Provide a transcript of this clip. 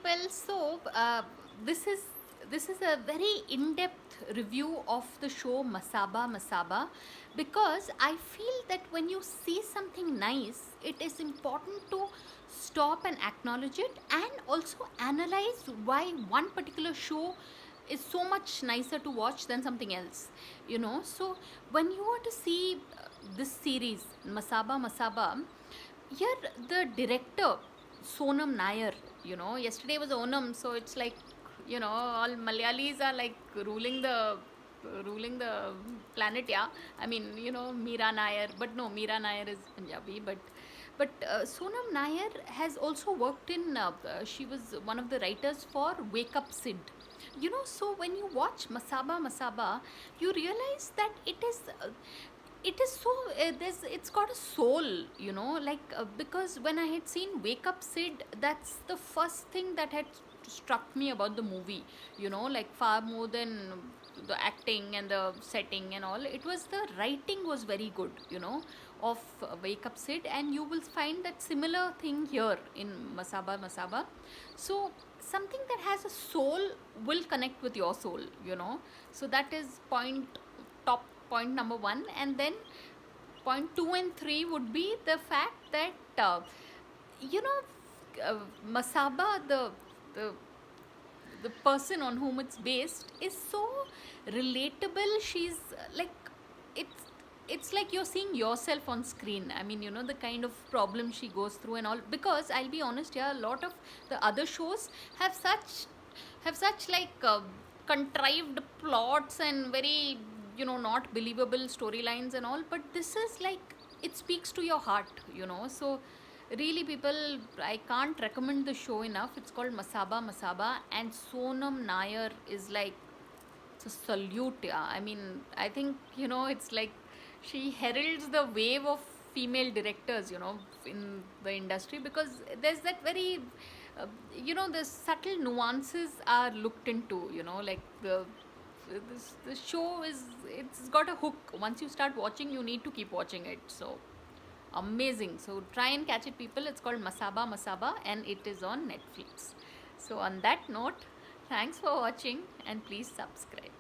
Well, so this is a very in-depth review of the show Masaba Masaba, because I feel that when you see something nice, it is important to stop and acknowledge it, and also analyze why one particular show is so much nicer to watch than something else. So when you want to see this series Masaba Masaba, here the director Sonam Nair, yesterday was Onam, so it's like, all Malayalis are like ruling the planet. Yeah, I mean, Meera Nair, but no, Meera Nair is Punjabi, but Sonam Nair has also worked in. She was one of the writers for Wake Up Sid. So when you watch Masaba Masaba, you realize that it is so it's got a soul, because when I had seen Wake Up Sid, that's the first thing that had struck me about the movie. Like, far more than the acting and the setting and all, it was the writing was very good, of Wake Up Sid, and you will find that similar thing here in Masaba Masaba. So something that has a soul will connect with your soul. So that is top point number one. And then point two and three would be the fact that you know Masaba, the the person on whom it's based, is so relatable. She's like, it's it's like you're seeing yourself on screen. I mean, the kind of problem she goes through and all, because I'll be honest, yeah, a lot of the other shows have such like contrived plots and very, not believable storylines and all, but this is like, it speaks to your heart. So really, people, I can't recommend the show enough. It's called Masaba Masaba, and Sonam Nair is like, it's a salute. Yeah, I mean, I think, it's like she heralds the wave of female directors, in the industry, because there's that very the subtle nuances are looked into, like the show is, it's got a hook. Once you start watching, you need to keep watching it. So amazing. So try and catch it, people. It's called Masaba Masaba, and it is on Netflix. So on that note, thanks for watching, and please subscribe.